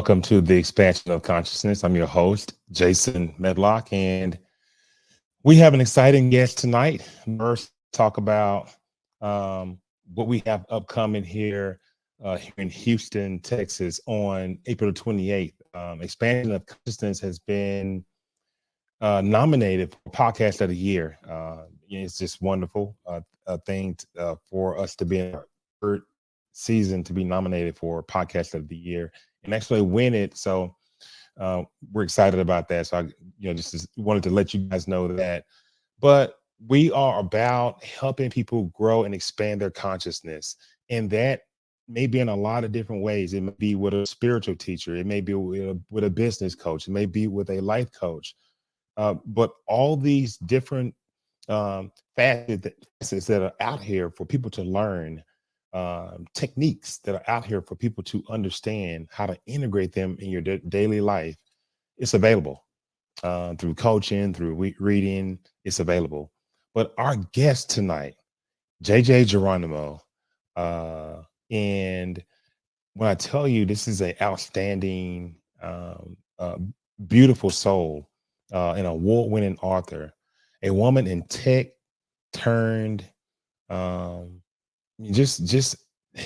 Welcome to the expansion of consciousness. I'm your host, Jason Medlock, and we have an exciting guest tonight. First, talk about what we have upcoming here in Houston, Texas on April 28th. Expansion of consciousness has been nominated for Podcast of the Year. It's just wonderful a thing for us to be in our third season to be nominated for Podcast of the Year and actually win it. So we're excited about that. So just wanted to let you guys know that. But we are about helping people grow and expand their consciousness, and that may be in a lot of different ways. It may be with a spiritual teacher. It may be with a business coach. It may be with a life coach. But all these different facets that are out here for people to learn, techniques that are out here for people to understand how to integrate them in your daily life. It's available through coaching, through reading. It's available. But our guest tonight, DiGeronimo, and when I tell you this is an outstanding, beautiful soul, an award-winning author, a woman in tech turned, just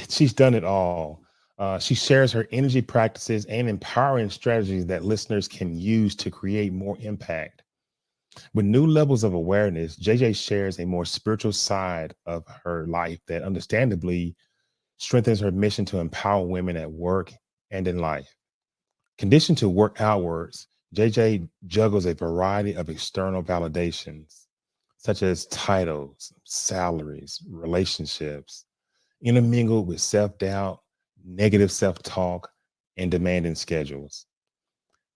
she's done it all. She shares her energy practices and empowering strategies that listeners can use to create more impact. With new levels of awareness, JJ shares a more spiritual side of her life that understandably strengthens her mission to empower women at work and in life. Conditioned to work outwards, JJ juggles a variety of external validations, such as titles, salaries, relationships, intermingled with self-doubt, negative self-talk, and demanding schedules.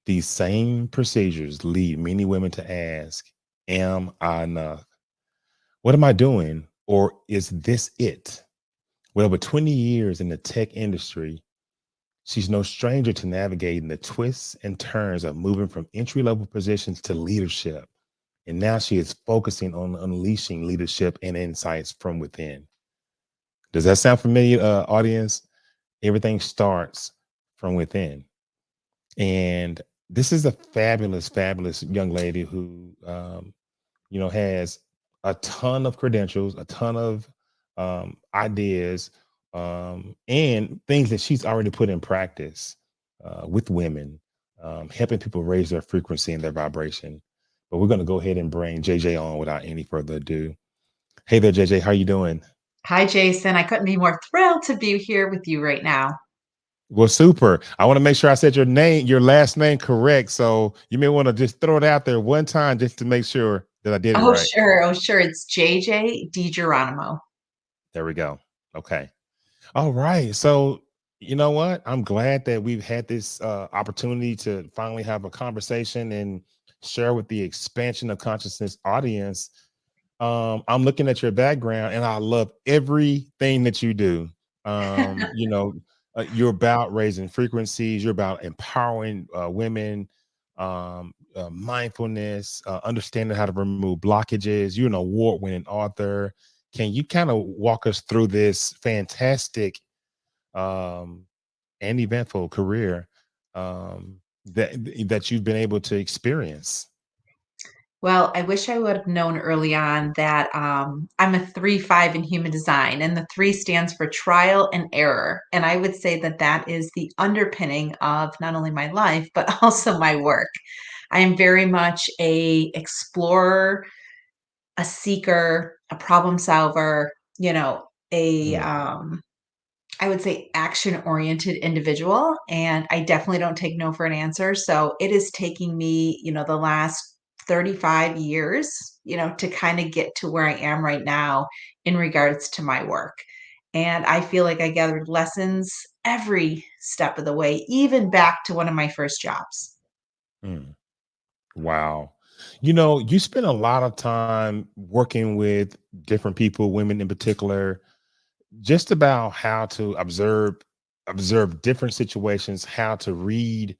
These same procedures lead many women to ask, am I enough? What am I doing? Or is this it? With over 20 years in the tech industry, she's no stranger to navigating the twists and turns of moving from entry-level positions to leadership. And now she is focusing on unleashing leadership and insights from within. Does that sound familiar, audience? Everything starts from within. And this is a fabulous, fabulous young lady who, has a ton of credentials, a ton of ideas, and things that she's already put in practice with women, helping people raise their frequency and their vibration. But we're going to go ahead and bring JJ on without any further ado. Hey there, JJ. How you doing? Hi, Jason. I couldn't be more thrilled to be here with you right now. Well, super. I want to make sure I said your last name correct. So you may want to just throw it out there one time just to make sure that I did it Oh, right. sure. Oh, sure. It's JJ DiGeronimo. There we go. Okay. All right. So you know what? I'm glad that we've had this opportunity to finally have a conversation and share with the expansion of consciousness audience. I'm looking at your background and I love everything that you do. Um, you know, you're about raising frequencies, you're about empowering women, mindfulness, understanding how to remove blockages. You're an award-winning author. Can you kind of walk us through this fantastic um, and eventful career that you've been able to experience? Well, I wish I would have known early on that I'm a 3-5 in human design, and the 3 stands for trial and error. And I would say that that is the underpinning of not only my life, but also my work. I am very much a explorer, a seeker, a problem solver, a Mm, I would say action-oriented individual, and I definitely don't take no for an answer. So it is taking me, the last 35 years, to kind of get to where I am right now in regards to my work. And I feel like I gathered lessons every step of the way, even back to one of my first jobs. mm. Wow. You spend a lot of time working with different people, women in particular, just about how to observe different situations, how to read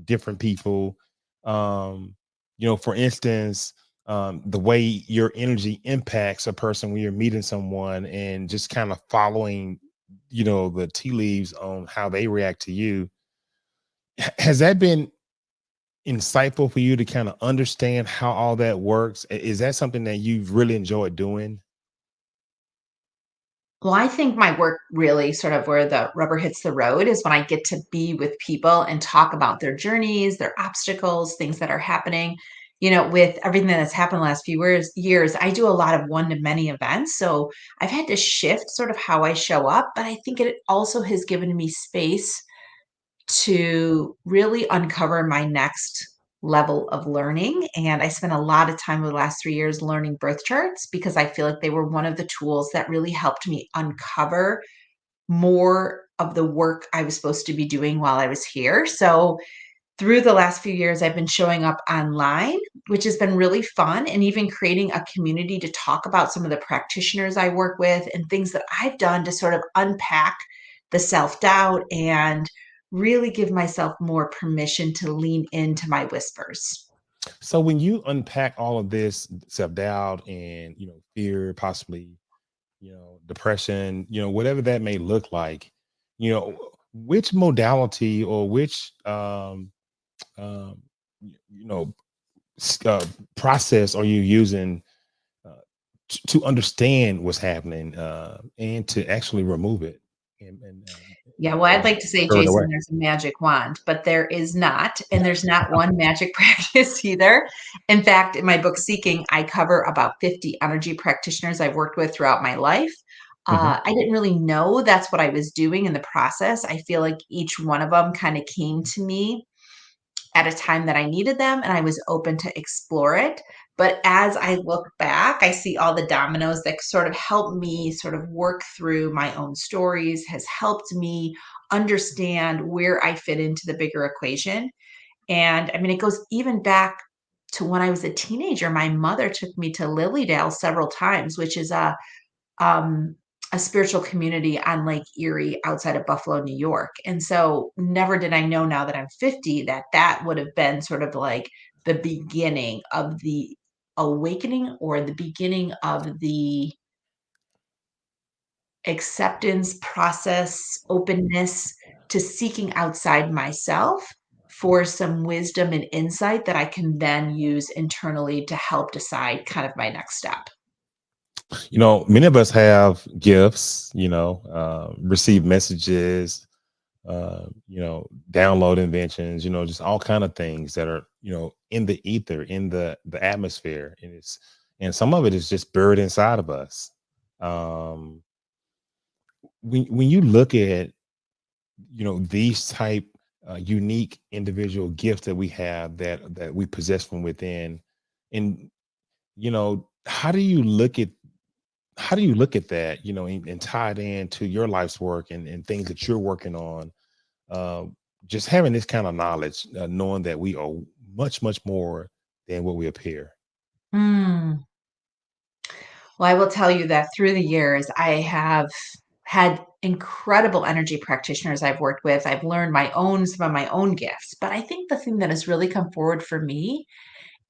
different people. For instance, the way your energy impacts a person when you're meeting someone and just kind of following, the tea leaves on how they react to you. Has that been insightful for you to kind of understand how all that works? Is that something that you've really enjoyed doing? Well, I think my work really sort of where the rubber hits the road is when I get to be with people and talk about their journeys, their obstacles, things that are happening. With everything that's happened the last few years, I do a lot of one to many events. So I've had to shift sort of how I show up, but I think it also has given me space to really uncover my next level of learning. And I spent a lot of time over the last 3 years learning birth charts because I feel like they were one of the tools that really helped me uncover more of the work I was supposed to be doing while I was here. So through the last few years, I've been showing up online, which has been really fun, and even creating a community to talk about some of the practitioners I work with and things that I've done to sort of unpack the self doubt and really give myself more permission to lean into my whispers. So when you unpack all of this self-doubt and fear, possibly depression, whatever that may look like, which modality or which um you know process are you using uh, to understand what's happening and to actually remove it Yeah, well, I'd like to say, throw it away? Jason, there's a magic wand, but there is not. And there's not one magic practice either. In fact, in my book, Seeking, I cover about 50 energy practitioners I've worked with throughout my life. Mhm. I didn't really know that's what I was doing in the process. I feel like each one of them kind of came to me at a time that I needed them and I was open to explore it. But as I look back, I see all the dominoes that sort of help me sort of work through my own stories, has helped me understand where I fit into the bigger equation. And I mean, it goes even back to when I was a teenager. My mother took me to Lilydale several times, which is um, a spiritual community on Lake Erie outside of Buffalo, New York. And so never did I know now that I'm 50 that that would have been sort of like the beginning of the awakening or the beginning of the acceptance process, openness to seeking outside myself for some wisdom and insight that I can then use internally to help decide kind of my next step. Many of us have gifts, receive messages, download inventions, just all kind of things that are, in the ether, in the atmosphere, and some of it is just buried inside of us. Um, when you look at, these type unique individual gifts that we have that we possess from within, and how do you look at that, and tie it into your life's work and things that you're working on? uh, just having this kind of knowledge, knowing that we are much, much more than what we appear. Mm. Well, I will tell you that through the years, I have had incredible energy practitioners I've worked with. I've learned some of my own gifts. But I think the thing that has really come forward for me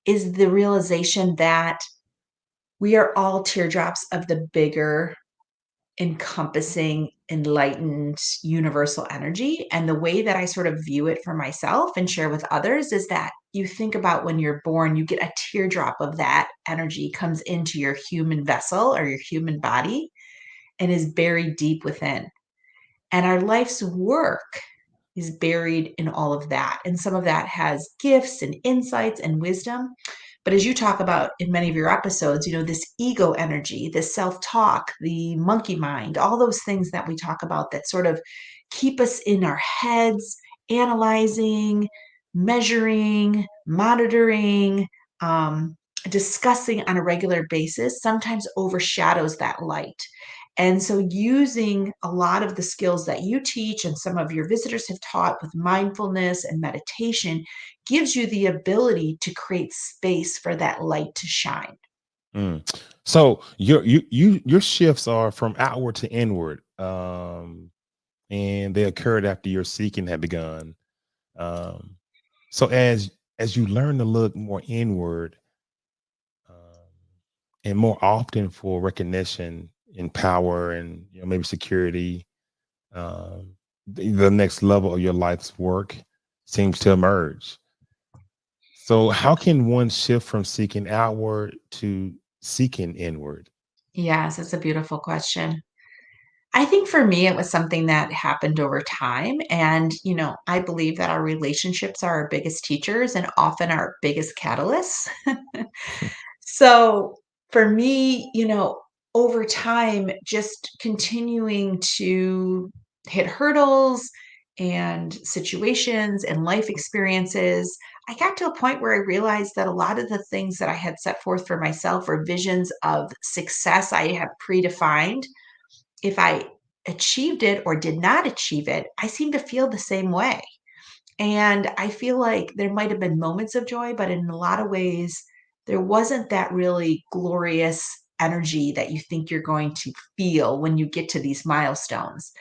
is the realization that we are all teardrops of the bigger, encompassing, enlightened, universal energy. And the way that I sort of view it for myself and share with others is that you think about when you're born, you get a teardrop of that energy comes into your human vessel or your human body and is buried deep within. And our life's work is buried in all of that. And some of that has gifts and insights and wisdom. But as you talk about in many of your episodes, this ego energy, this self talk, the monkey mind, all those things that we talk about that sort of keep us in our heads, analyzing, measuring, monitoring, um, discussing on a regular basis sometimes overshadows that light. And so, using a lot of the skills that you teach and some of your visitors have taught with mindfulness and meditation gives you the ability to create space for that light to shine. Mm. So your shifts are from outward to inward, and they occurred after your seeking had begun. Um, so as you learn to look more inward, um, and more often for recognition and power and maybe security, the next level of your life's work. seems to emerge. So, how can one shift from seeking outward to seeking inward? Yes, it's a beautiful question. I think for me, it was something that happened over time. And, I believe that our relationships are our biggest teachers and often our biggest catalysts. So for me, over time, just continuing to hit hurdles and situations and life experiences, I got to a point where I realized that a lot of the things that I had set forth for myself were visions of success I have predefined. If I achieved it or did not achieve it, I seem to feel the same way. And I feel like there might have been moments of joy, but in a lot of ways, there wasn't that really glorious energy that you think you're going to feel when you get to these milestones.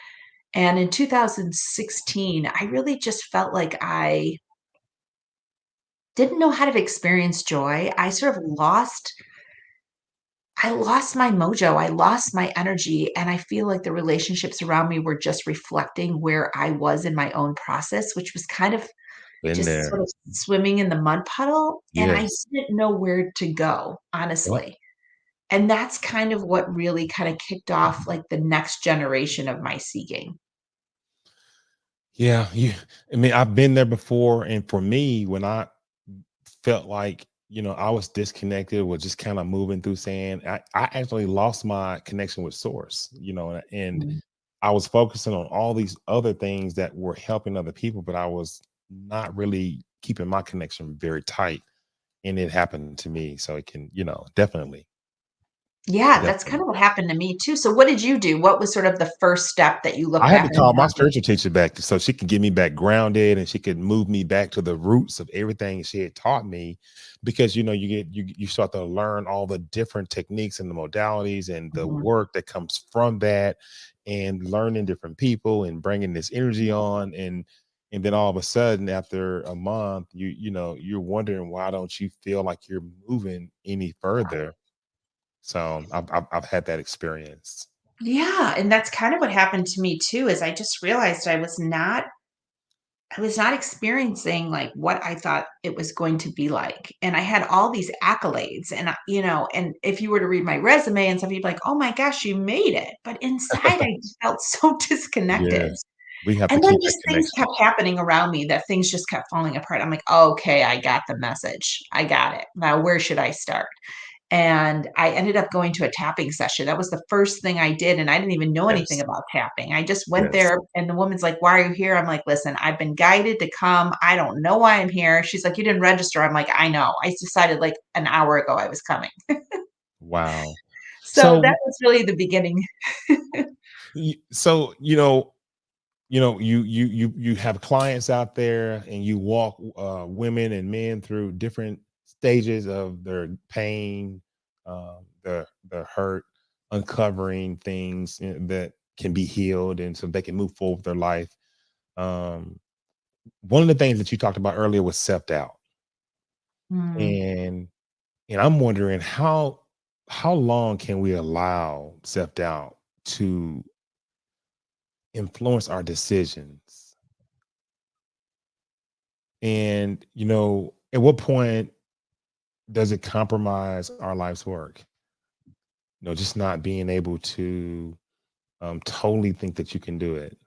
And in 2016, I really just felt like I didn't know how to experience joy. I lost my mojo, I lost my energy, and I feel like the relationships around me were just reflecting where I was in my own process, which was kind of Been just there. sort of swimming in the mud puddle, and I Yes. didn't know where to go, Yep. honestly. And that's kind of what really kinda kicked off, like, the next generation of my seeking. Yeah. I mean, I've been there before. And for me, when I felt like, I was disconnected, was just kind of moving through sand, I actually lost my connection with source, and Mm. I was focusing on all these other things that were helping other people, but I was not really keeping my connection very tight. And it happened to me. So it can, definitely, Yeah, that's definitely. kinda what happened to me too. So what did you do? What was sort of the first step that you look I had to back and call my spiritual teacher back so she could get me back grounded and she could move me back to the roots of everything she had taught me. Because you start to learn all the different techniques and the modalities and the Mhm. work that comes from that, and learning different people and bringing this energy on. And then all of a sudden, after a month, you're wondering, why don't you feel like you're moving any further? So I've had that experience. Yeah, and that's kind of what happened to me too, is I just realized I was not experiencing, like, what I thought it was going to be like, and I had all these accolades, and and if you were to read my resume and stuff, you'd be like, "Oh my gosh, you made it," but inside, I just felt so disconnected, Yes, we have to and then keep that just things connection. kept happening around me that things just kept falling apart. I'm like, "Okay, I got the message. I got it. Now where should I start?" And I ended up going to a tapping session. That was the first thing I did, and I didn't even know anything Yes, about tapping. I just went yes. there, and the woman's like, "Why are you here?" I'm like, "Listen, I've been guided to come. I don't know why I'm here." She's like, "You didn't register." I'm like, "I know. I decided like an hour ago I was coming." Wow. So that So, was really the beginning. so you have clients out there, and you walk women and men through different stages of their pain, their hurt, uncovering things that can be healed, and so they can move forward with their life. Um, One of the things that you talked about earlier was self doubt, Mm. and I'm wondering, how long can we allow self doubt to influence our decisions? And at what point does it compromise our life's work? Just not being able to totally think that you can do it.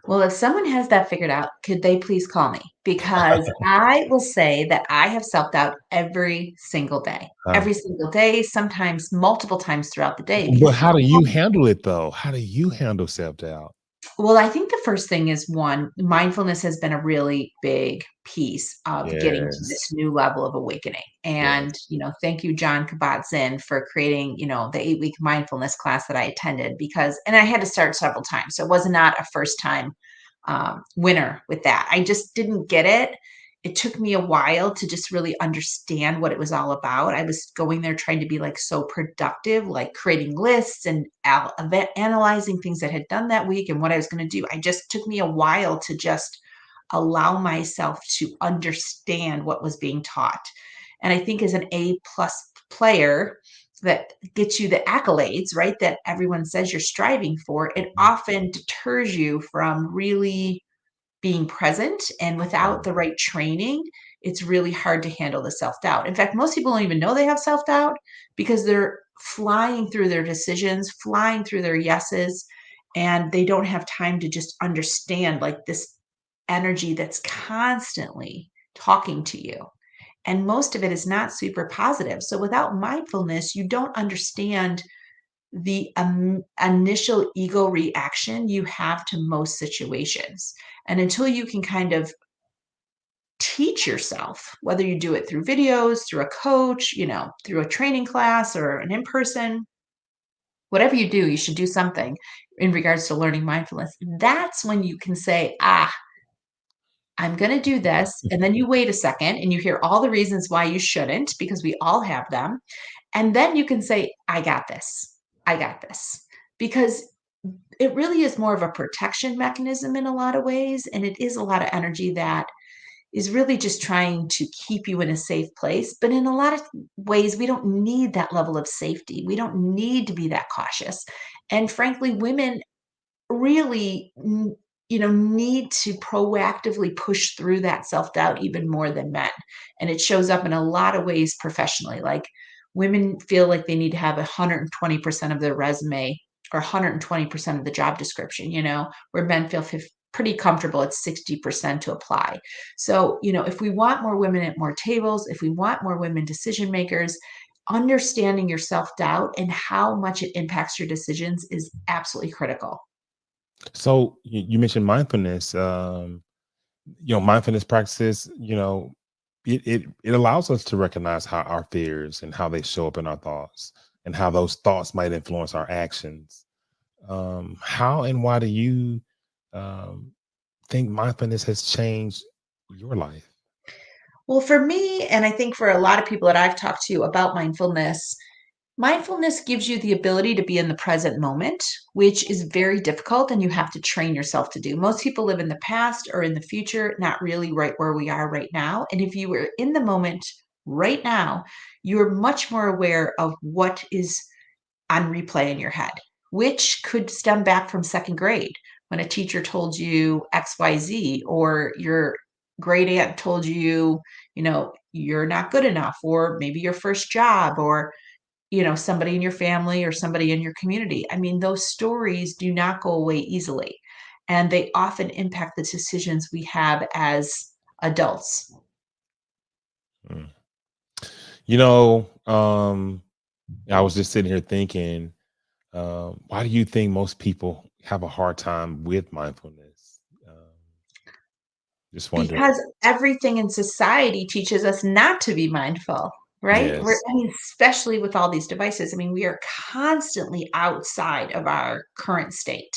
Well, if someone has that figured out, could they please call me? Because I will say that I have self-doubt Uh, every single day, sometimes multiple times throughout the day, but because how do you handle it though? How do you handle self doubt? well, I think the first thing is, one, mindfulness has been a really big piece of getting to this Yes, new level of awakening. And, yes, thank you, John Kabat-Zinn, for creating, the 8-week mindfulness class that I attended, because, and I had to start several times. So it was not a first time winner with that. I just didn't get it. It took me a while to just really understand what it was all about. I was going there trying to be like so productive, like creating lists and analyzing things that had done that week and what I was going to do. I just took me a while to just allow myself to understand what was being taught. And I think as an A plus player that gets you the accolades, right, that everyone says you're striving for, it mhm, often deters you from really being present, and without Mhm. the right training, it's really hard to handle the self-doubt. In fact, most people don't even know they have self-doubt because they're flying through their decisions, flying through their yeses, and they don't have time to just understand like this energy that's constantly talking to you. And most of it is not super positive. So without mindfulness, you don't understand the initial ego reaction you have to most situations. And until you can kind of teach yourself, whether you do it through videos, through a coach, through a training class or an in person, whatever you do, you should do something in regards to learning mindfulness. That's when you can say, I'm going to do this. And then you wait a second and you hear all the reasons why you shouldn't, because we all have them. And then you can say, I got this. I got this. Because it really is more of a protection mechanism in a lot of ways. And it is a lot of energy that is really just trying to keep you in a safe place. But in a lot of ways, we don't need that level of safety. We don't need to be that cautious. And frankly, women really need to proactively push through that self-doubt even more than men, and it shows up in a lot of ways professionally. Like, women feel like they need to have 120% of their resume or 120% of the job description, where men feel pretty comfortable at 60% to apply. So if we want more women at more tables, if we want more women decision makers, understanding your self-doubt and how much it impacts your decisions is absolutely critical. So you mentioned mindfulness. Mindfulness practices. It allows us to recognize how our fears and how they show up in our thoughts, and how those thoughts might influence our actions. How and why do you um, think mindfulness has changed your life? Well, for me, and I think for a lot of people that I've talked to about mindfulness, mindfulness gives you the ability to be in the present moment, which is very difficult and you have to train yourself to do. Most people live in the past or in the future, not really right where we are right now. And if you were in the moment right now, you're much more aware of what is on replay in your head, which could stem back from second grade when a teacher told you XYZ, or your great aunt told you, you're not good enough, or maybe your first job, or, somebody in your family or somebody in your community. I mean, those stories do not go away easily. And they often impact the decisions we have as adults. Mm. You know, I was just sitting here thinking, why do you think most people have a hard time with mindfulness? Just wondering. Because everything in society teaches us not to be mindful, right? Yes. Especially with all these devices. I mean, we are constantly outside of our current state,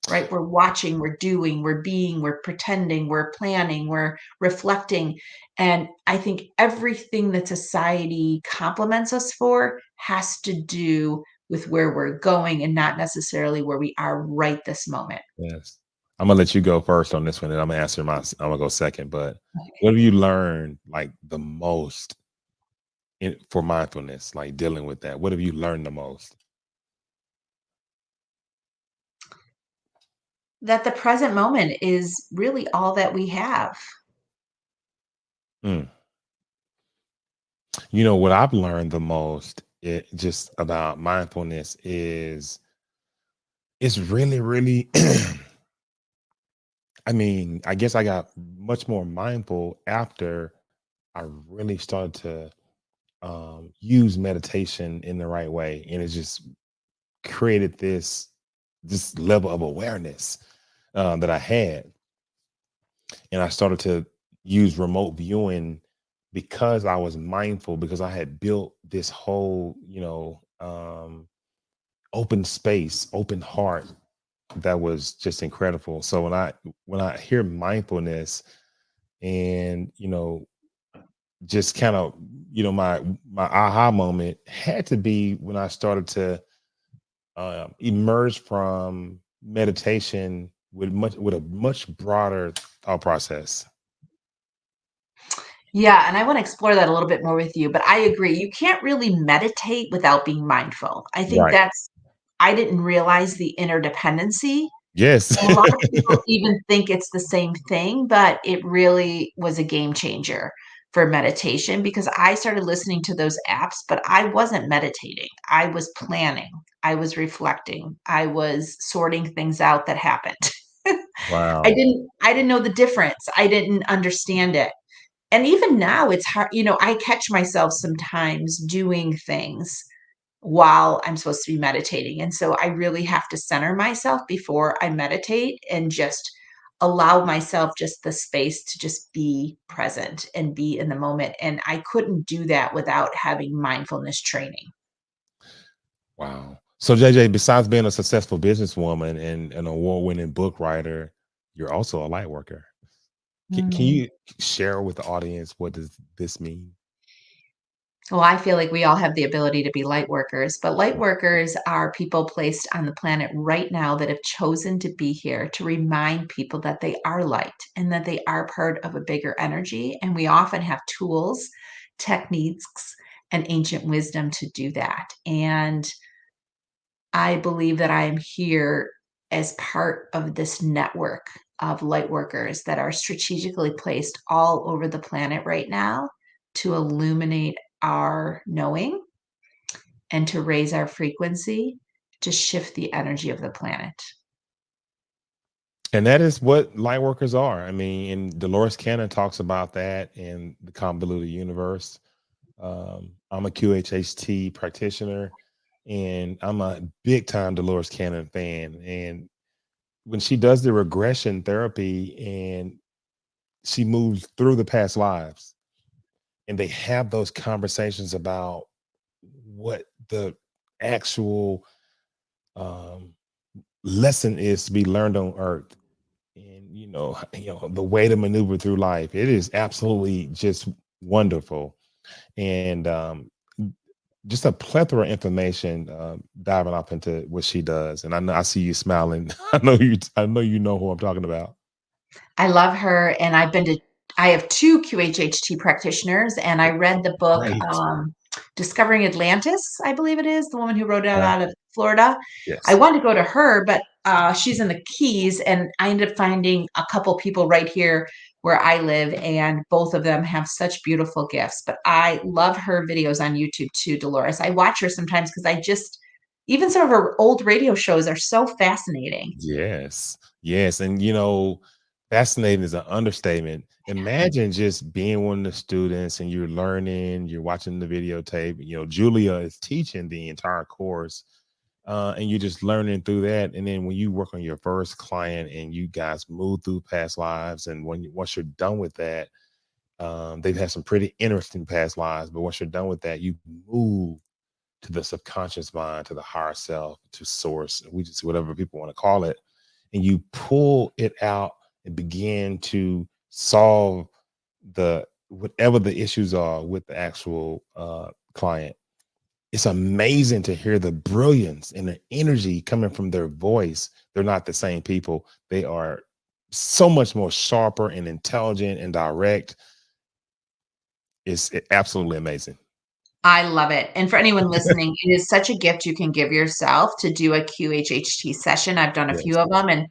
right? We're watching, we're doing, we're being, we're pretending, we're planning, we're reflecting. And I think everything that society compliments us for has to do with where we're going and not necessarily where we are right this moment. Yes. I'm gonna let you go first on this one, and I'm gonna answer my. I'm gonna go second. But what have you learned like the most for mindfulness, like dealing with that? What have you learned the most? That the present moment is really all that we have. Mm. What I've learned the most, just about mindfulness, is it's really, really. I mean, I guess I got much more mindful after I really started to use meditation in the right way, and it just created this level of awareness that I had, and I started to use remote viewing because I was mindful, because I had built this whole open space, open heart that was just incredible. So when I hear mindfulness, and just kind of my aha moment had to be when I started to emerge from meditation with a much broader thought process. Yeah, and I wanna explore that a little bit more with you, but I agree, you can't really meditate without being mindful. I think Right. I didn't realize the interdependency Yes. And a lot of people even think it's the same thing, but it really was a game changer for meditation because I started listening to those apps, but I wasn't meditating. I was planning. I was reflecting. I was sorting things out that happened. Wow. I didn't know the difference. I didn't understand it. And even now it's hard, I catch myself sometimes doing things while I'm supposed to be meditating. And so I really have to center myself before I meditate and just allow myself just the space to just be present and be in the moment. And I couldn't do that without having mindfulness training. Wow. So JJ, besides being a successful businesswoman and an award-winning book writer, you're also a light worker. Can Mm. you share with the audience what does this mean? Well, I feel like we all have the ability to be light workers, but light workers are people placed on the planet right now that have chosen to be here to remind people that they are light and that they are part of a bigger energy. And we often have tools, techniques, and ancient wisdom to do that. And I believe that I am here as part of this network of light workers that are strategically placed all over the planet right now to illuminate our knowing and to raise our frequency to shift the energy of the planet. And that is what light workers are. I mean, and Dolores Cannon talks about that in the Convoluted Universe. I'm a QHHT practitioner, and I'm a big time Dolores Cannon fan. And when she does the regression therapy and she moves through the past lives, and they have those conversations about what the actual um, lesson is to be learned on Earth, and the way to maneuver through life. It is absolutely just wonderful, and just a plethora of information diving off into what she does. And I see you smiling. I know you know who I'm talking about. I love her, and I have 2 QHHT practitioners, and I read the book, Great. Discovering Atlantis, I believe it is, the woman who wrote it Uh, out of Florida. I yes. wanted to go to her, but, she's in the Keys, and I ended up finding a couple people right here where I live, and both of them have such beautiful gifts, but I love her videos on YouTube too, Dolores. I watch her sometimes because I just even some of her old radio shows are so fascinating. Yes. Yes. And fascinating is an understatement. Imagine just being one of the students and you're learning, you're watching the videotape. Julia is teaching the entire course, and you're just learning through that. And then when you work on your first client and you guys move through past lives, and once you're done with that, they've had some pretty interesting past lives. But once you're done with that, you move to the subconscious mind, to the higher self, to source, we just whatever people want to call it, and you pull it out and begin to solve the whatever the issues are with the actual client. It's amazing to hear the brilliance and the energy coming from their voice. They're not the same people. They are so much more sharper and intelligent and direct. It's absolutely amazing. I love it. And for anyone listening, it is such a gift you can give yourself to do a QHHT session. I've done a Yes. few of them, and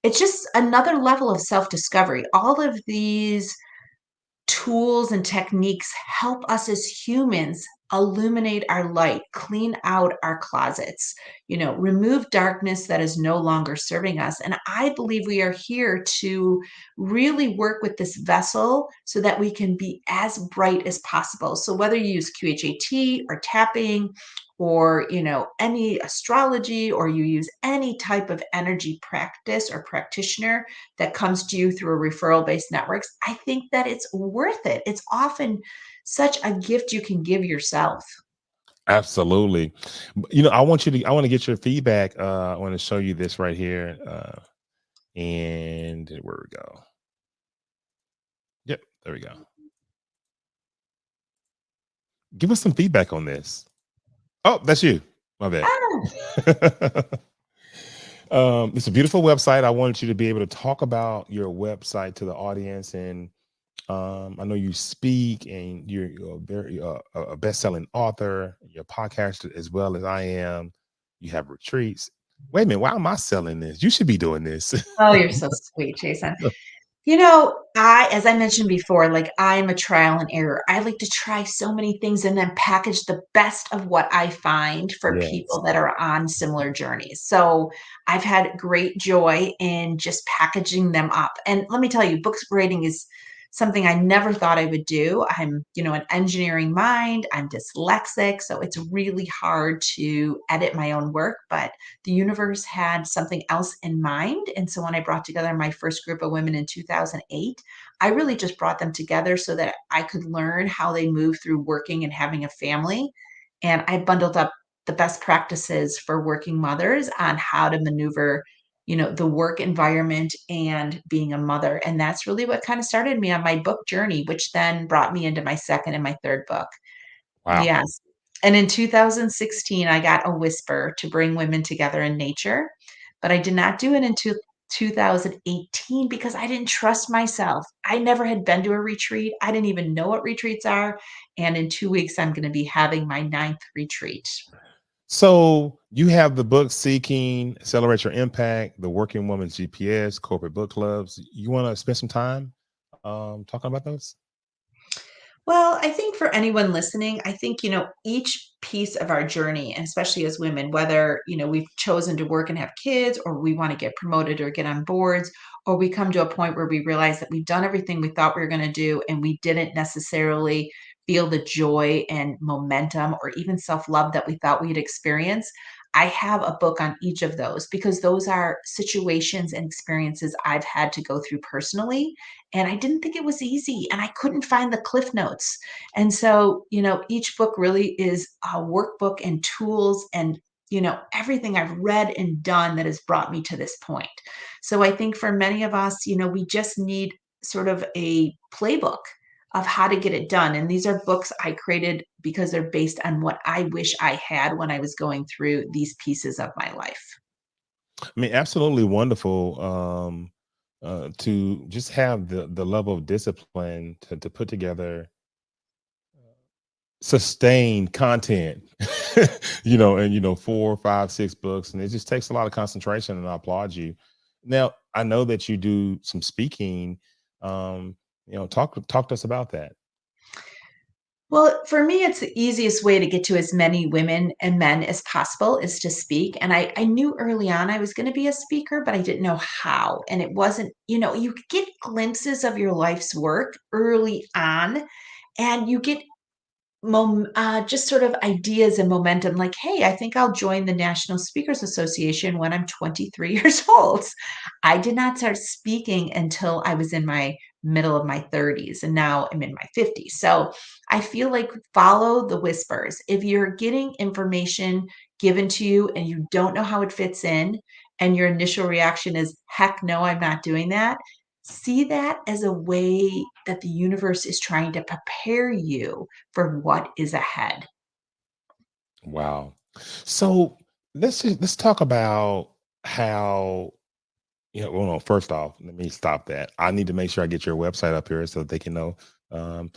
it's just another level of self-discovery. All of these tools and techniques help us as humans illuminate our light, clean out our closets, remove darkness that is no longer serving us. And I believe we are here to really work with this vessel so that we can be as bright as possible. So whether you use QHAT or tapping or any astrology, or you use any type of energy practice or practitioner that comes to you through a referral based networks, I think that it's worth it. It's often such a gift you can give yourself. Absolutely. I want to get your feedback. I want to show you this right here. And where we go. Yep, there we go. Give us some feedback on this. Oh, that's you. My bad. Ah, It's a beautiful website. I wanted you to be able to talk about your website to the audience. And I know you speak, and you're a best-selling author. You're a podcaster as well as I am. You have retreats. Wait a minute, why am I selling this? You should be doing this. Oh, you're so sweet, Jason. As I mentioned before, like I'm a trial and error. I like to try so many things and then package the best of what I find for Yes. people that are on similar journeys. So I've had great joy in just packaging them up. And let me tell you, books writing is something I never thought I would do. I'm an engineering mind. I'm dyslexic, so it's really hard to edit my own work, but the universe had something else in mind. And so when I brought together my first group of women in 2008, I really just brought them together so that I could learn how they move through working and having a family. And I bundled up the best practices for working mothers on how to maneuver, the work environment and being a mother. And that's really what kind of started me on my book journey, which then brought me into my second and my third book. Wow. Yes. And in 2016, I got a whisper to bring women together in nature, but I did not do it until 2018 because I didn't trust myself. I never had been to a retreat. I didn't even know what retreats are. And in 2 weeks, I'm going to be having my ninth retreat. So you have the book Seeking, Accelerate Your Impact, the Working Woman's GPS, corporate book clubs. You want to spend some time talking about those? Well, I think for anyone listening, I think, each piece of our journey, and especially as women, whether, we've chosen to work and have kids, or we want to get promoted or get on boards, or we come to a point where we realize that we've done everything we thought we were going to do and we didn't necessarily feel the joy and momentum or even self love that we thought we'd experience. I have a book on each of those because those are situations and experiences I've had to go through personally, and I didn't think it was easy and I couldn't find the cliff notes. And so, each book really is a workbook and tools and everything I've read and done that has brought me to this point. So I think for many of us, we just need sort of a playbook of how to get it done. And these are books I created because they're based on what I wish I had when I was going through these pieces of my life. I mean, absolutely wonderful to just have the level of discipline to put together sustained content, and 4, 5, 6 books, and it just takes a lot of concentration. And I applaud you. Now, I know that you do some speaking. Talk to us about that. Well, for me, it's the easiest way to get to as many women and men as possible is to speak. And I knew early on I was going to be a speaker, but I didn't know how. And it wasn't, you get glimpses of your life's work early on, and you get just sort of ideas and momentum like, hey, I think I'll join the National Speakers Association when I'm 23 years old. I did not start speaking until I was in my middle of my 30s, and now I'm in my 50s. So I feel like follow the whispers. If you're getting information given to you and you don't know how it fits in, and your initial reaction is, heck no, I'm not doing that, see that as a way that the universe is trying to prepare you for what is ahead. Wow. So let's talk about how. Yeah, well, no, first off, let me stop that. I need to make sure I get your website up here so that they can know. Um,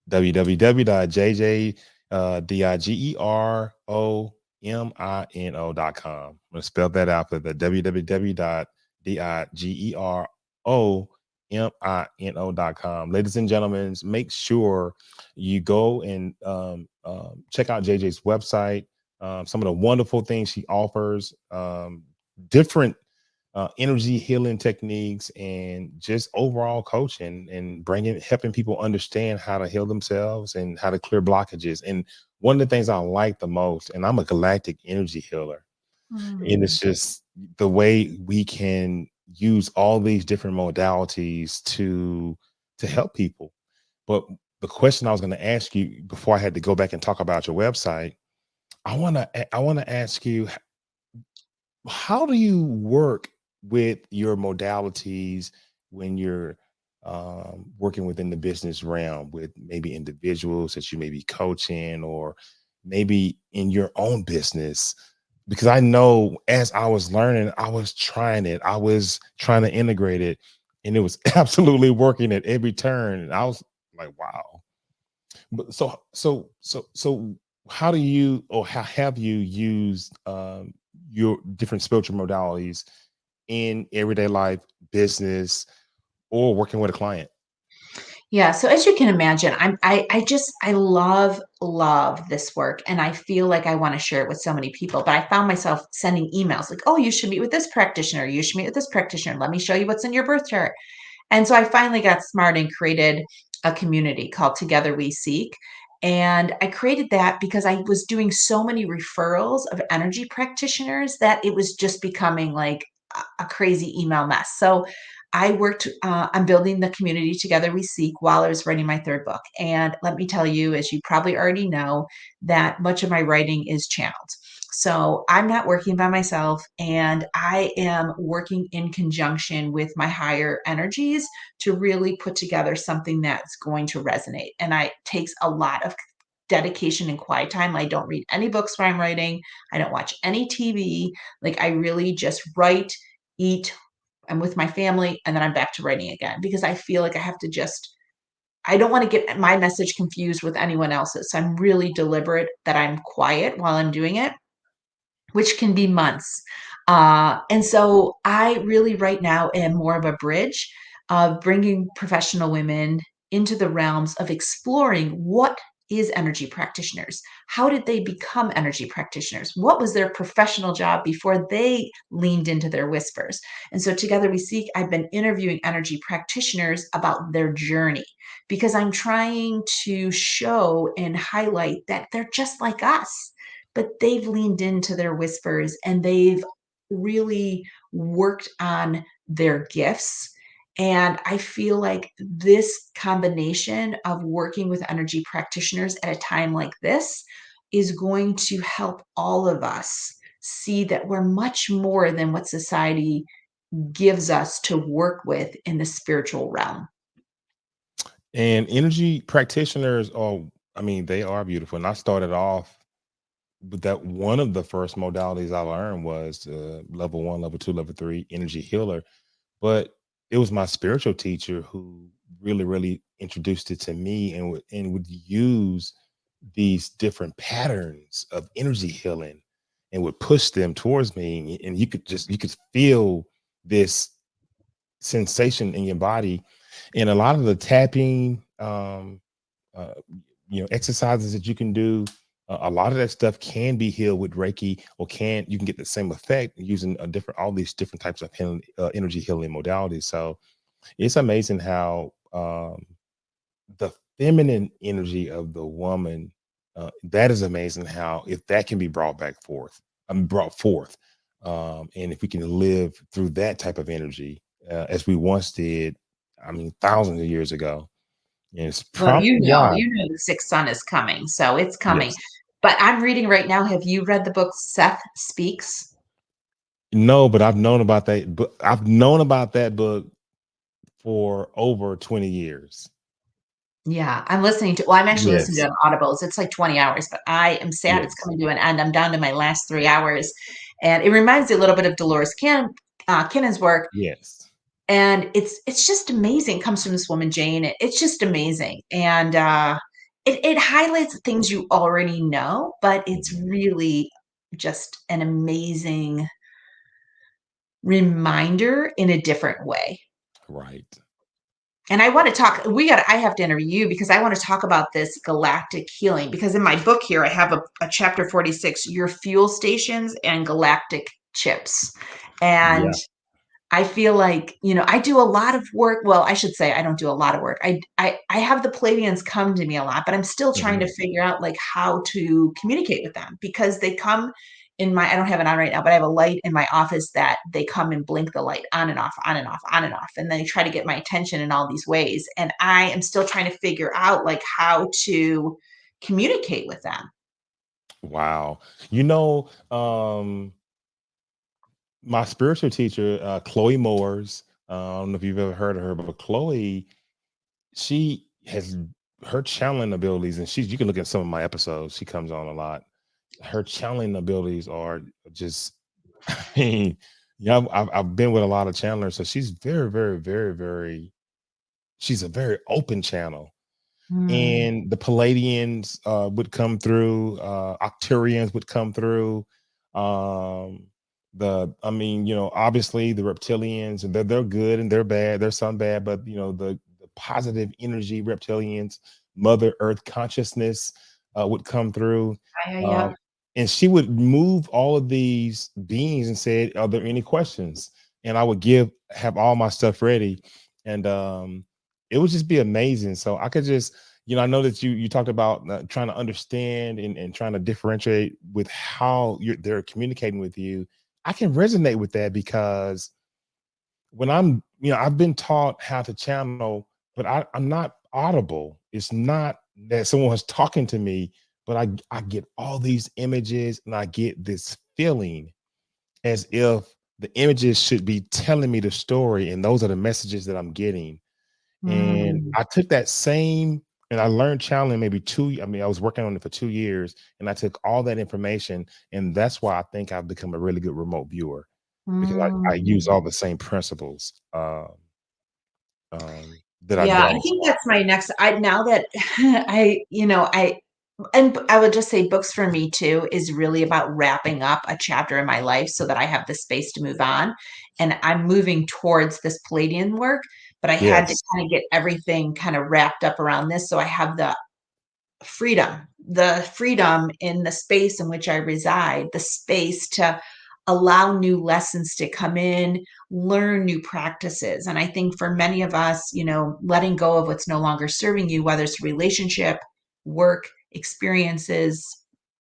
www.digeronimo.com. I'm going to spell that out for the www.digeronimo.com. Ladies and gentlemen, make sure you go and check out JJ's website. Some of the wonderful things she offers, different energy healing techniques, and just overall coaching and helping people understand how to heal themselves and how to clear blockages. And one of the things I like the most, and I'm a galactic energy healer, and Mm. it's just the way we can use all these different modalities to help people. But the question I was going to ask you before I had to go back and talk about your website, I want to ask you, how do you work with your modalities when you're working within the business realm with maybe individuals that you may be coaching, or maybe in your own business? Because I know as I was learning, I was trying it, I was trying to integrate it, and it was absolutely working at every turn. And I was like, wow. But so how do you, or how have you used your different spiritual modalities in everyday life, business, or working with a client? Yeah, so as you can imagine, I love this work and I feel like I want to share it with so many people, but I found myself sending emails like, "Oh, you should meet with this practitioner. You should meet with this practitioner. Let me show you what's in your birth chart." And so I finally got smart and created a community called Together We Seek. And I created that because I was doing so many referrals of energy practitioners that it was just becoming like a crazy email mess. So I worked on building the community Together We Seek while I was writing my third book. And let me tell you, as you probably already know, that much of my writing is channeled. So I'm not working by myself and I am working in conjunction with my higher energies to really put together something that's going to resonate. And it takes a lot of dedication and quiet time. I don't read any books while I'm writing. I don't watch any TV. Like I really just write, eat, I'm with my family, and then I'm back to writing again because I feel like I have to just I don't want to get my message confused with anyone else's. So I'm really deliberate that I'm quiet while I'm doing it, which can be months. And so I really right now am more of a bridge of bringing professional women into the realms of exploring what is energy practitioners. How did they become energy practitioners? What was their professional job before they leaned into their whispers? And so Together We Seek, I've been interviewing energy practitioners about their journey because I'm trying to show and highlight that they're just like us, but they've leaned into their whispers and they've really worked on their gifts. And I feel like this combination of working with energy practitioners at a time like this is going to help all of us see that we're much more than what society gives us to work with in the spiritual realm. And energy practitioners are, I mean, they are beautiful. And I started off with that. One of the first modalities I learned was level one, level two, level three, energy healer. But it was my spiritual teacher who really, really introduced it to me, and would use these different patterns of energy healing and would push them towards me. And you could feel this sensation in your body. And a lot of the tapping, uh, exercises that you can do, a lot of that stuff can be healed with Reiki, or can you can get the same effect using a different all these different types of energy healing modalities. So it's amazing how the feminine energy of the woman, that is amazing how if that can be brought back forth, brought forth, and if we can live through that type of energy as we once did, I mean, thousands of years ago. And it's Well, probably why. you know the sixth sun is coming, so it's coming. Yes. But I'm reading right now. Have you read the book Seth Speaks? No, but I've known about that. But I've known about that book for over 20 years. Yeah, I'm listening to well, I'm actually listening to Yes. it on Audibles. It's like 20 hours, but I am sad it's Yes. coming to an end. I'm down to my last 3 hours, and it reminds me a little bit of Kinnon's work, Yes. and it's just amazing. It comes from this woman, Jane. It's just amazing, and, it highlights the things you already know, but it's Mhm. really just an amazing reminder in a different way. Right. And I want to talk, I have to interview you because I want to talk about this galactic healing. Because in my book here, I have a chapter 46, your fuel stations and galactic chips. And Yeah. I feel like, I do a lot of work. Well, I should say I don't do a lot of work. I have the Palladians come to me a lot, but I'm still trying Mhm. to figure out like how to communicate with them because they come I don't have it on right now, but I have a light in my office that they come and blink the light on and off, on and off, on and off. And they try to get my attention in all these ways. And I am still trying to figure out like how to communicate with them. Wow. My spiritual teacher, Chloe Moores, I don't know if you've ever heard of her, but Chloe, she has her channeling abilities, and you can look at some of my episodes. She comes on a lot. Her channeling abilities are just, I mean, yeah, I've been with a lot of channelers, so she's very, very, very, very, she's a very open channel. Mm. And the Palladians would come through, Octurians would come through. I mean, obviously the reptilians, and they're good and they're bad. There's some bad, but the positive energy reptilians, Mother Earth consciousness would come through. Yep. Um, and she would move all of these beings and said, "Are there any questions?" And I would have all my stuff ready, and it would just be amazing. So I could just, I know that you talked about trying to understand and trying to differentiate with how they're communicating with you. I can resonate with that because when I've been taught how to channel, but I'm not audible. It's not that someone's talking to me, but I get all these images and I get this feeling as if the images should be telling me the story, and those are the messages that I'm getting. And Mm, I took that same, and I learned channeling maybe I was working on it for 2 years, and I took all that information. And that's why I think I've become a really good remote viewer, because I use mm. all the same principles that I Yeah, I draw think from. that's my next I now that I would just say books for me too is really about wrapping up a chapter in my life so that I have the space to move on. And I'm moving towards this Palladian work, but I had to Yes. kind of get everything kind of wrapped up around this. So I have the freedom in the space in which I reside, the space to allow new lessons to come in, learn new practices. And I think for many of us, letting go of what's no longer serving you, whether it's relationship, work, experiences,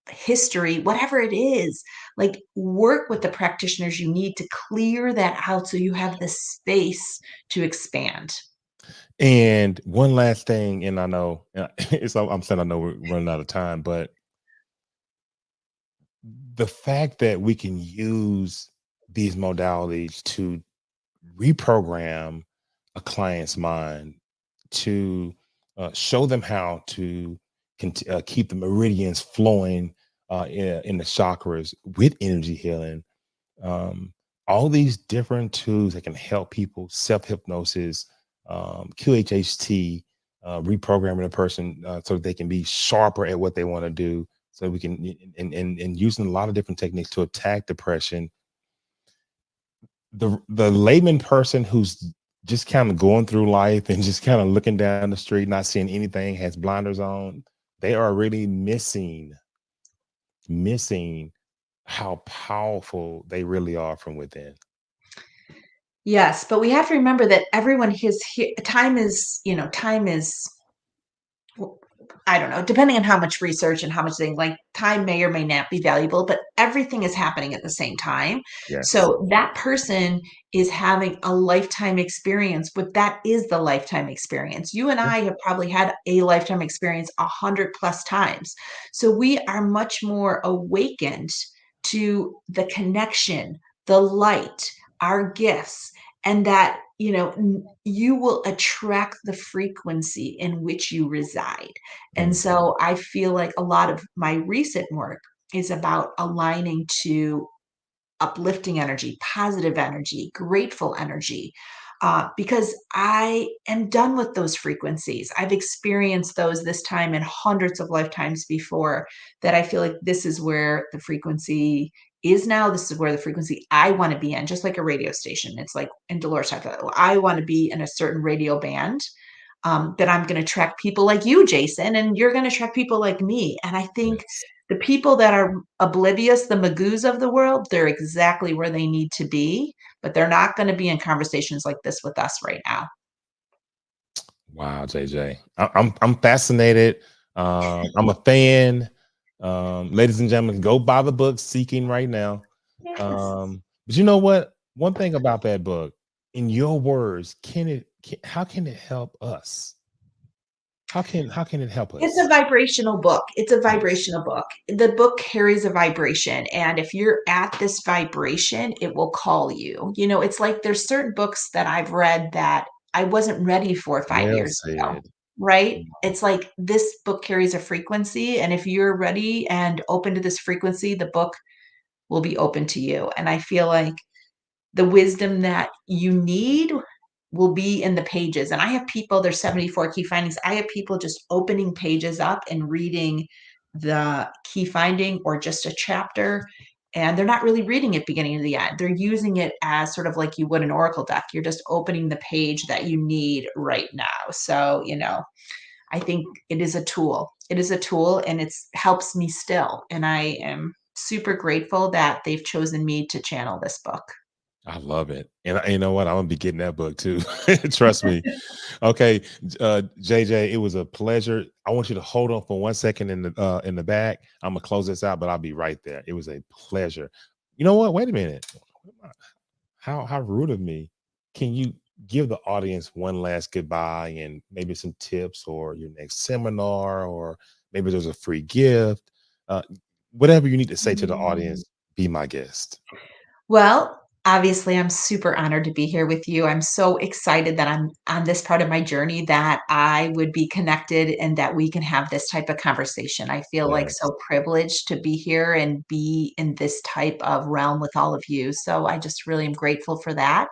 history, whatever it is, like work with the practitioners you need to clear that out so you have the space to expand. And one last thing, and I know I'm saying I know we're running out of time, but the fact that we can use these modalities to reprogram a client's mind, to show them how to keep the meridians flowing in the chakras with energy healing. Um, all these different tools that can help people, self hypnosis, QHHT, reprogramming a person so that they can be sharper at what they want to do. So we can, and using a lot of different techniques to attack depression. The layman person who's just kind of going through life and just kind of looking down the street, not seeing anything, has blinders on, they are really missing how powerful they really are from within. Yes, but we have to remember that everyone his time is, time is w- I don't know, depending on how much research and how much they like, time may or may not be valuable, but everything is happening at the same time. Yes. So that person is having a lifetime experience, but that is the lifetime experience. You and Yeah. I have probably had a lifetime experience 100 plus times. So we are much more awakened to the connection, the light, our gifts, and that you will attract the frequency in which you reside. And Mm. so I feel like a lot of my recent work is about aligning to uplifting energy, positive energy, grateful energy, because I am done with those frequencies. I've experienced those this time and hundreds of lifetimes before, that I feel like this is where the frequency is now. This is where the frequency I want to be in, just like a radio station. It's like, and Dolores talked about, I want to be in a certain radio band, that I'm going to attract people like you, Jason, and you're going to attract people like me. And I think Yes. the people that are oblivious, the magoos of the world, they're exactly where they need to be, but they're not going to be in conversations like this with us right now. Wow, JJ. I'm fascinated. I'm a fan. Ladies and gentlemen, go buy the book Seeking right now. Yes. But you know what? One thing about that book, in your words, how can it help us? How can it help It's a us? vibrational book. It's a vibrational book. The book carries a vibration. And if you're at this vibration, it will call you. It's like there's certain books that I've read that I wasn't ready for 5 years Well ago, said. right? It's like this book carries a frequency. And if you're ready and open to this frequency, the book will be open to you. And I feel like the wisdom that you need will be in the pages. And I have people, there's 74 key findings. I have people just opening pages up and reading the key finding or just a chapter. and they're not really reading it beginning to the end. They're using it as sort of like you would an Oracle deck. You're just opening the page that you need right now. So, I think it is a tool. It is a tool and it helps me still. And I am super grateful that they've chosen me to channel this book. I love it. And you know what? I'm gonna be getting that book too. Trust me. Okay, JJ, it was a pleasure. I want you to hold on for 1 second in the back. I'm gonna close this out, but I'll be right there. It was a pleasure. You know what? Wait a minute. How rude of me. Can you give the audience one last goodbye and maybe some tips or your next seminar, or maybe there's a free gift? Uh, Whatever you need to say to the Mm. audience, be my guest. Well, obviously, I'm super honored to be here with you. I'm so excited that I'm on this part of my journey that I would be connected and that we can have this type of conversation. I feel like Yes. so privileged to be here and be in this type of realm with all of you. So I just really am grateful for that.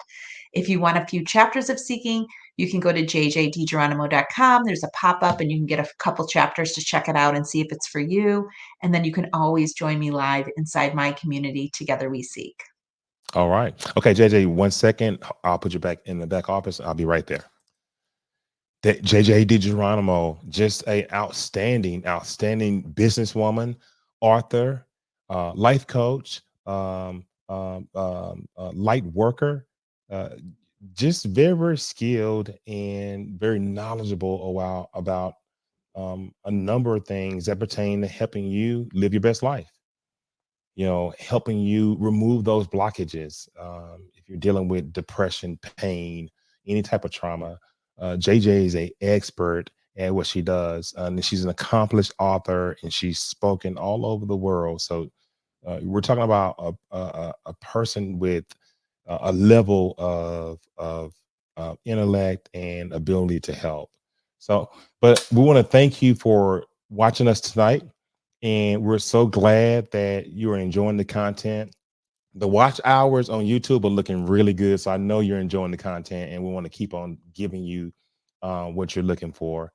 If you want a few chapters of Seeking, you can go to jjdigeronimo.com. There's a pop up and you can get a couple chapters to check it out and see if it's for you. And then you can always join me live inside my community. Together we seek. All right. Okay, JJ, 1 second. I'll put you back in the back office. I'll be right there. That JJ DiGeronimo, just a outstanding businesswoman, author, life coach, light worker, uh, just very skilled and very knowledgeable about a number of things that pertain to helping you live your best life. Helping you remove those blockages. If you're dealing with depression, pain, any type of trauma, JJ is a expert at what she does. And she's an accomplished author, and she's spoken all over the world. So we're talking about a person with a level of intellect and ability to help. So, but we want to thank you for watching us tonight, and we're so glad that you are enjoying the content. The watch hours on YouTube are looking really good, so I know you're enjoying the content, and we want to keep on giving you what you're looking for.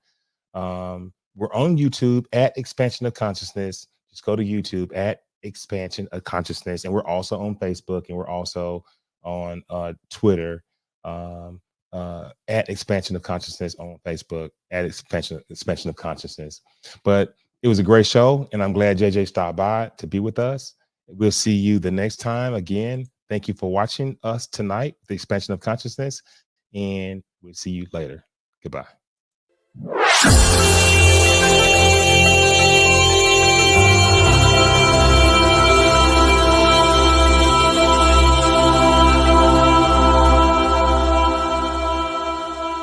We're on YouTube at Expansion of Consciousness. Just go to YouTube at Expansion of Consciousness, and we're also on Facebook, and we're also on Twitter, at Expansion of Consciousness on Facebook, at Expansion of Consciousness. But it was a great show, and I'm glad JJ stopped by to be with us. We'll see you the next time. Again, thank you for watching us tonight, the Expansion of Consciousness, and we'll see you later. Goodbye.